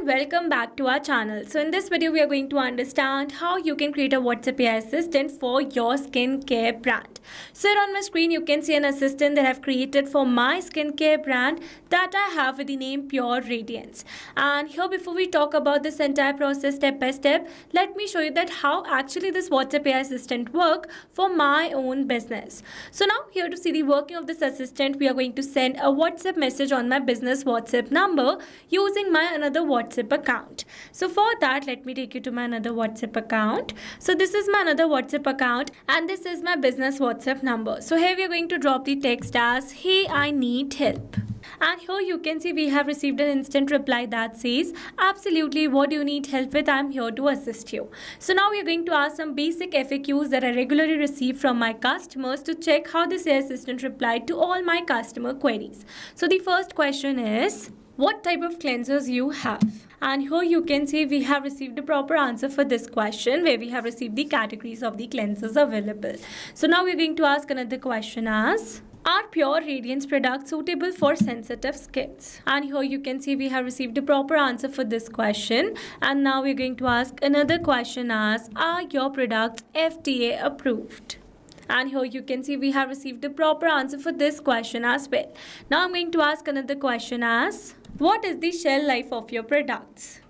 and welcome back to our channel. So in this video we are going to understand how you can create a WhatsApp AI assistant for your skincare brand. So here on my screen you can see an assistant that I've created for my skincare brand that I have with the name Pure Radiance. And here, before we talk about this entire process step by step, let me show you that how actually this WhatsApp AI assistant work for my own business. So now here to see the working of this assistant, we are going to send a WhatsApp message on my business WhatsApp number using my another WhatsApp account. So for that, let me take you to my another WhatsApp account. So this is my another WhatsApp account and this is my business WhatsApp number. So here we are going to drop the text as, "Hey, I need help." And here you can see we have received an instant reply that says, "Absolutely, what do you need help with? I'm here to assist you." So now we are going to ask some basic FAQs that I regularly receive from my customers to check how this AI assistant replied to all my customer queries. So the first question is, what type of cleansers you have? And here you can see we have received a proper answer for this question where we have received the categories of the cleansers available. So now we're going to ask another question as, are Pure Radiance products suitable for sensitive skins? And here you can see we have received a proper answer for this question. And now we're going to ask another question as, are your products FDA approved? And here you can see we have received a proper answer for this question as well. Now I'm going to ask another question as, what is the shelf life of your products?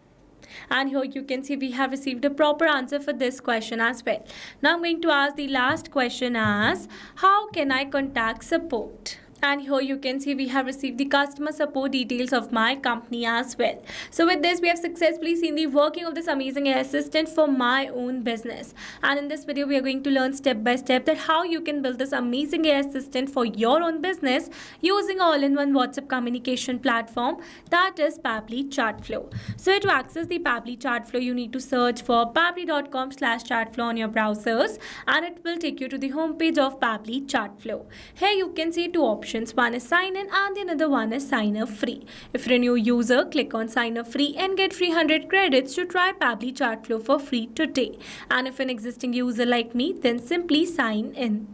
And here you can see we have received a proper answer for this question as well. Now I'm going to ask the last question as, how can I contact support? And here you can see we have received the customer support details of my company as well. So with this, we have successfully seen the working of this amazing AI assistant for my own business. And in this video, we are going to learn step by step that how you can build this amazing AI assistant for your own business using all-in-one WhatsApp communication platform, that is Pabbly Chatflow. So to access the Pabbly Chatflow, you need to search for pabbly.com/chatflow on your browsers, and it will take you to the homepage of Pabbly Chatflow. Here you can see two options. One is sign in and the another one is sign up free. If you're a new user, click on sign up free and get free 100 credits to try Pabbly Chatflow for free today. And if an existing user like me, then simply sign in.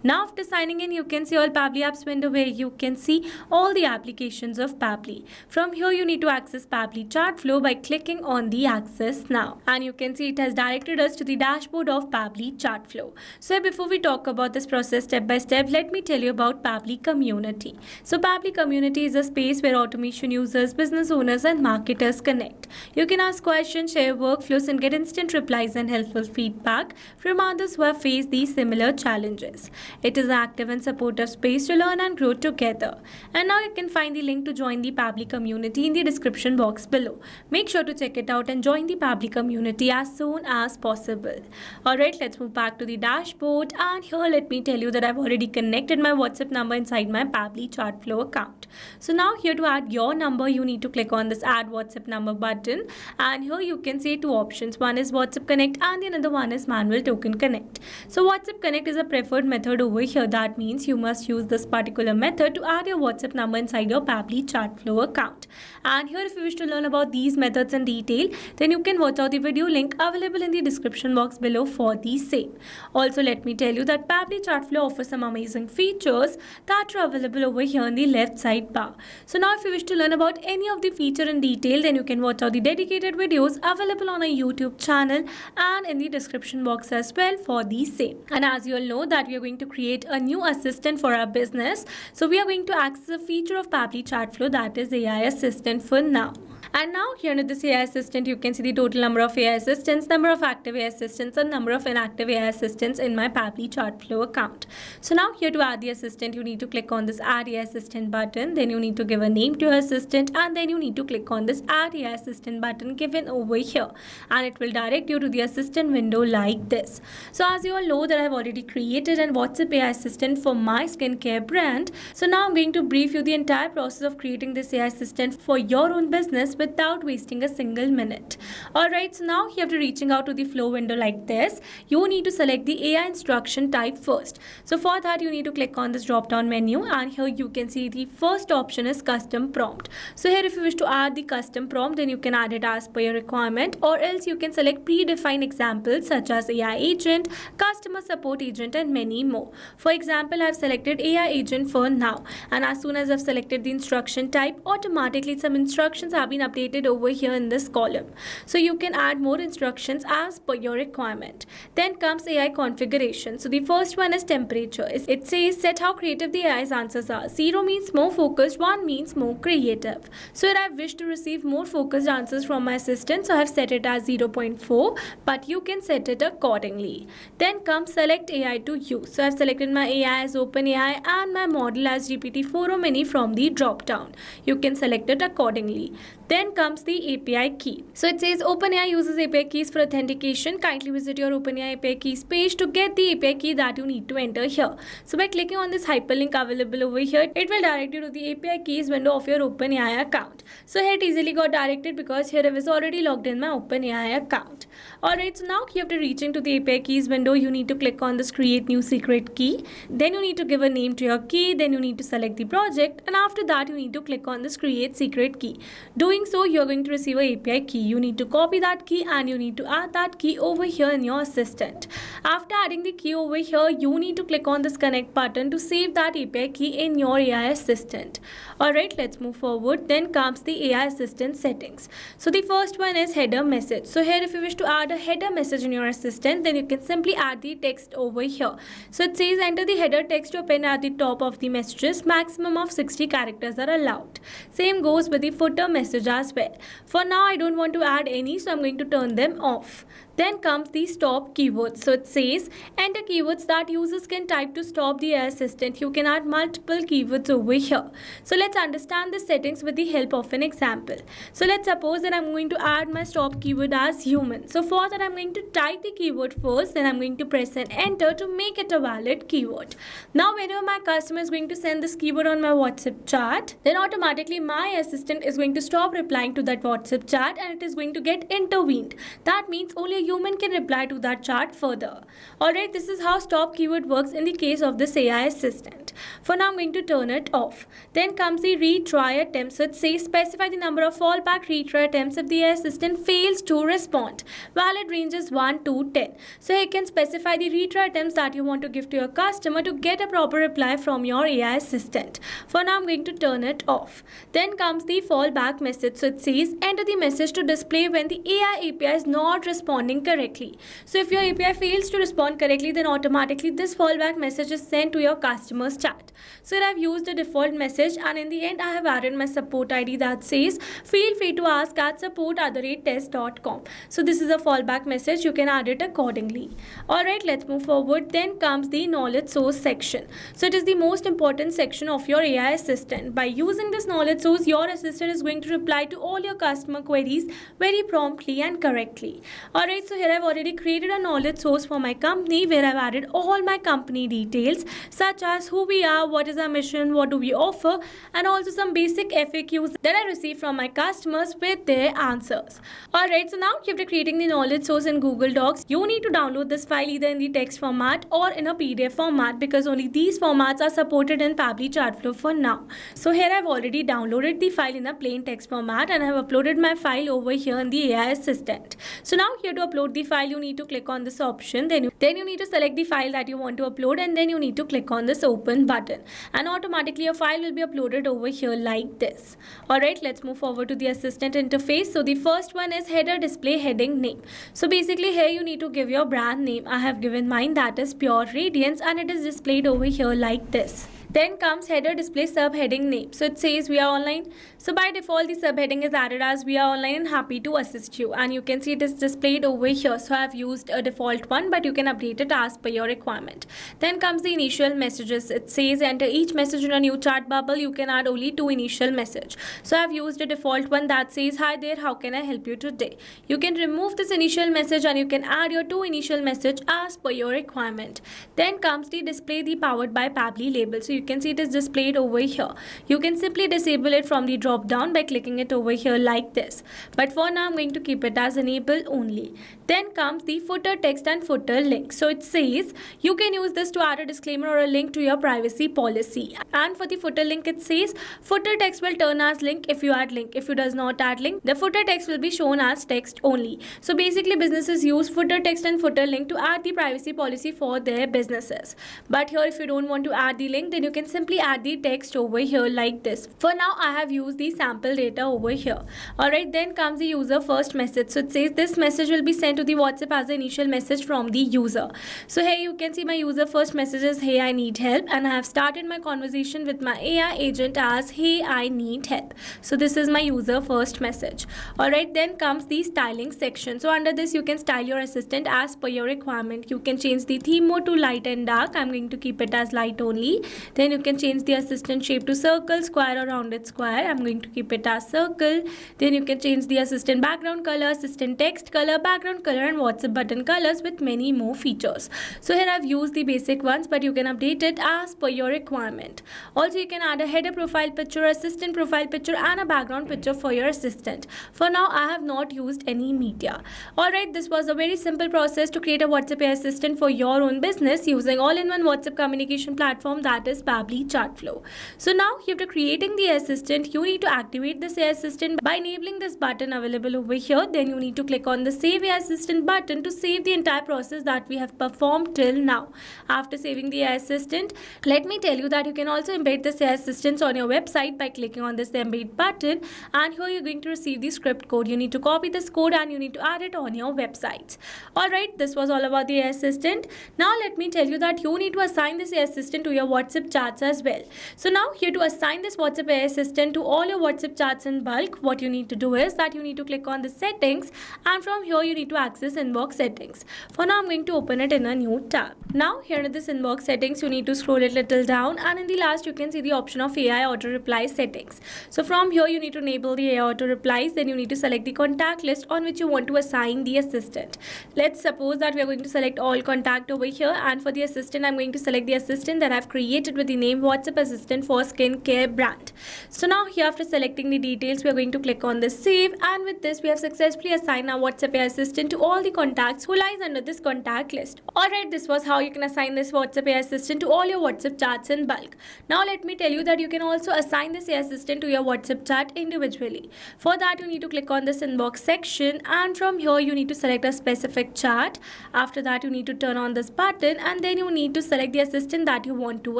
Now after signing in, you can see all Pabbly apps window where you can see all the applications of Pabbly. From here you need to access Pabbly Chatflow by clicking on the access now. And you can see it has directed us to the dashboard of Pabbly Chatflow. So before we talk about this process step by step, let me tell you about Pabbly Community. So Pabbly Community is a space where automation users, business owners and marketers connect. You can ask questions, share workflows and get instant replies and helpful feedback from others who have faced these similar challenges. It is an active and supportive space to learn and grow together. And now you can find the link to join the Pabbly community in the description box below. Make sure to check it out and join the Pabbly community as soon as possible. Alright, let's move back to the dashboard, and here let me tell you that I've already connected my WhatsApp number inside my Pabbly Chatflow account. So now here to add your number, you need to click on this add WhatsApp number button, and here you can see two options. One is WhatsApp Connect and the another one is manual token connect. So WhatsApp Connect is a preferred method over here. That means you must use this particular method to add your WhatsApp number inside your Pabbly Chatflow account. And here if you wish to learn about these methods in detail, then you can watch out the video link available in the description box below for the same. Also let me tell you that Pabbly Chatflow offers some amazing features that are available over here in the left side bar. So now if you wish to learn about any of the feature in detail, then you can watch out the dedicated videos available on our YouTube channel and in the description box as well for the same. And as you all know that we are going to create a new assistant for our business. So we are going to access a feature of Pabbly Chatflow, that is AI assistant for now. And now here in this AI assistant, you can see the total number of AI assistants, number of active AI assistants and number of inactive AI assistants in my Pabbly Chatflow account. So now here to add the assistant, you need to click on this add AI assistant button. Then you need to give a name to your assistant, and then you need to click on this add AI assistant button given over here. And it will direct you to the assistant window like this. So as you all know that I've already created an WhatsApp AI assistant for my skincare brand. So now I'm going to brief you the entire process of creating this AI assistant for your own business without wasting a single minute. Alright, so now here after reaching out to the flow window like this, you need to select the AI instruction type first. So for that you need to click on this drop down menu, and here you can see the first option is custom prompt. So here if you wish to add the custom prompt, then you can add it as per your requirement, or else you can select predefined examples such as AI agent, customer support agent and many more. For example, I've selected AI agent for now, and as soon as I've selected the instruction type, automatically some instructions have been update it over here in this column. So you can add more instructions as per your requirement. Then comes AI configuration. So the first one is temperature. It says set how creative the AI's answers are. 0 means more focused, 1 means more creative. So here I wish to receive more focused answers from my assistant, so I have set it as 0.4, but you can set it accordingly. Then comes select AI to use. So I have selected my AI as OpenAI and my model as GPT-4 or Mini from the drop down. You can select it accordingly. Then comes the API key. So it says OpenAI uses API keys for authentication. Kindly visit your OpenAI API keys page to get the API key that you need to enter here. So by clicking on this hyperlink available over here, it will direct you to the API keys window of your OpenAI account. So here it easily got directed because here I was already logged in my OpenAI account. Alright, so now you have to reach into the API keys window. You need to click on this create new secret key. Then you need to give a name to your key. Then you need to select the project, and after that you need to click on this create secret key. Doing so, you are going to receive a API key. You need to copy that key and you need to add that key over here in your assistant. After adding the key over here, you need to click on this connect button to save that API key in your AI assistant. Alright, let's move forward. Then comes the AI assistant settings. So the first one is header message. So here if you wish to add a header message in your assistant, then you can simply add the text over here. So it says enter the header text to append at the top of the messages. Maximum of 60 characters are allowed. Same goes with the footer message as well. For now I don't want to add any, so I'm going to turn them off. Then comes the stop keywords. So it says enter keywords that users can type to stop the AI assistant. You can add multiple keywords over here. So let's understand the settings with the help of an example. So let's suppose that I'm going to add my stop keyword as human. So for that I'm going to type the keyword first, then I'm going to press an enter to make it a valid keyword. Now whenever my customer is going to send this keyword on my WhatsApp chat, then automatically my assistant is going to stop replying to that WhatsApp chat and it is going to get intervened. That means only a human can reply to that chat further. Alright, this is how stop keyword works in the case of this AI assistant. For now I'm going to turn it off. Then comes the retry attempt. So it says specify the number of fallback retry attempts if the AI assistant fails to respond. Valid range is 1 to 10. So you can specify the retry attempts that you want to give to your customer to get a proper reply from your AI assistant. For now I'm going to turn it off. Then comes the fallback message. So it says enter the message to display when the AI API is not responding correctly. So if your API fails to respond correctly, then automatically this fallback message is sent to your customer's chat. So here I've used a default message, and in the end I have added my support ID that says feel free to ask at support@test.com. So this is a fallback message. You can add it accordingly. Alright, let's move forward. Then comes the knowledge source section. So it is the most important section of your AI assistant. By using this knowledge source, your assistant is going to reply to all your customer queries very promptly and correctly. Alright, so here I've already created a knowledge source for my company where I've added all my company details such as who we are, what is our mission, what do we offer, and also some basic FAQs that I receive from my customers with their answers. Alright, so now after creating the knowledge source in Google Docs, you need to download this file either in the text format or in a PDF format because only these formats are supported in Pabbly Chatflow for now. So here I've already downloaded the file in a plain text format and I have uploaded my file over here in the AI assistant. So now here to upload the file, you need to click on this option. Then you need to select the file that you want to upload, and then you need to click on this open button, and automatically your file will be uploaded over here like this. Alright, let's move forward to the assistant interface. So the first one is header display heading name. So basically here you need to give your brand name. I have given mine, that is Pure Radiance, and it is displayed over here like this. Then comes header display subheading name. So it says we are online. So by default the subheading is added as we are online and happy to assist you, and you can see it is displayed over here. So I have used a default one, but you can update it as per your requirement. Then comes the initial messages. It says enter each message in a new chat bubble. You can add only 2 initial message. So I have used a default one that says hi there, how can I help you today. You can remove this initial message and you can add your 2 initial message as per your requirement. Then comes the display the powered by Pabbly label. So you can see it is displayed over here. You can simply disable it from the drop down by clicking it over here like this, but for now I'm going to keep it as enable only. Then comes the footer text and footer link. So it says you can use this to add a disclaimer or a link to your privacy policy, and for the footer link it says footer text will turn as link if you add link. If you does not add link, the footer text will be shown as text only. So basically businesses use footer text and footer link to add the privacy policy for their businesses, but here if you don't want to add the link, then you can simply add the text over here like this. For now, I have used the sample data over here. Alright, then comes the user first message. So it says this message will be sent to the WhatsApp as the initial message from the user. So here you can see my user first message is, hey, I need help, and I have started my conversation with my AI agent as, hey, I need help. So this is my user first message. Alright, then comes the styling section. So under this you can style your assistant as per your requirement. You can change the theme mode to light and dark. I'm going to keep it as light only. Then you can change the assistant shape to circle, square or rounded square. I'm going to keep it as circle. Then you can change the assistant background color, assistant text color, background color and WhatsApp button colors with many more features. So here I've used the basic ones, but you can update it as per your requirement. Also you can add a header profile picture, assistant profile picture and a background picture for your assistant. For now I have not used any media. Alright, this was a very simple process to create a WhatsApp AI assistant for your own business using all-in-one WhatsApp communication platform, that is Pabbly Chatflow. So now after creating the assistant, you need to activate this AI assistant by enabling this button available over here. Then you need to click on the Save AI Assistant button to save the entire process that we have performed till now. After saving the AI assistant, let me tell you that you can also embed this AI assistant on your website by clicking on this embed button, and here you're going to receive the script code. You need to copy this code and you need to add it on your website. Alright, this was all about the AI assistant. Now let me tell you that you need to assign this AI assistant to your WhatsApp chats as well. So now here to assign this WhatsApp AI assistant to all your WhatsApp chats in bulk, what you need to do is that you need to click on the settings, and from here you need to access inbox settings. For now I'm going to open it in a new tab. Now here in this inbox settings you need to scroll it little down, and in the last you can see the option of AI auto reply settings. So from here you need to enable the AI auto replies. Then you need to select the contact list on which you want to assign the assistant. Let's suppose that we are going to select all contact over here, and for the assistant I'm going to select the assistant that I've created with the name WhatsApp assistant for skincare brand. So now here after selecting the details we are going to click on the save, and with this we have successfully assigned our WhatsApp AI assistant to all the contacts who lies under this contact list. Alright, this was how you can assign this WhatsApp AI assistant to all your WhatsApp chats in bulk. Now let me tell you that you can also assign this AI assistant to your WhatsApp chat individually. For that you need to click on this inbox section, and from here you need to select a specific chat. After that you need to turn on this button, and then you need to select the assistant that you want to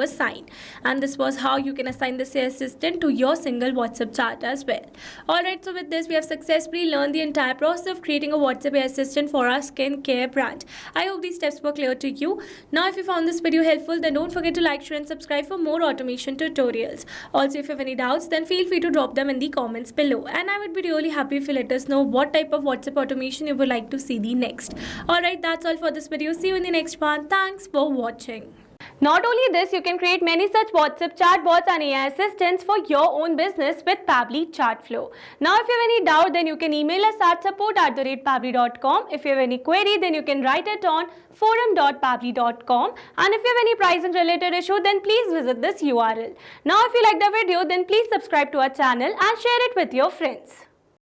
assign. And this was how you can assign this AI assistant to your single WhatsApp chat as well. Alright, so with this we have successfully learned the entire process of creating a WhatsApp AI assistant for our skincare brand. I hope these steps were clear to you. Now if you found this video helpful, then don't forget to like, share and subscribe for more automation tutorials. Also if you have any doubts, then feel free to drop them in the comments below, and I would be really happy if you let us know what type of WhatsApp automation you would like to see the next. Alright, that's all for this video. See you in the next one. Thanks for watching. Not only this, you can create many such WhatsApp chatbots and AI assistants for your own business with Pabbly Chatflow. Now if you have any doubt, then you can email us at support@pabbly.com. If you have any query, then you can write it on forum.pabbly.com. And if you have any pricing related issue, then please visit this URL. Now if you liked the video, then please subscribe to our channel and share it with your friends.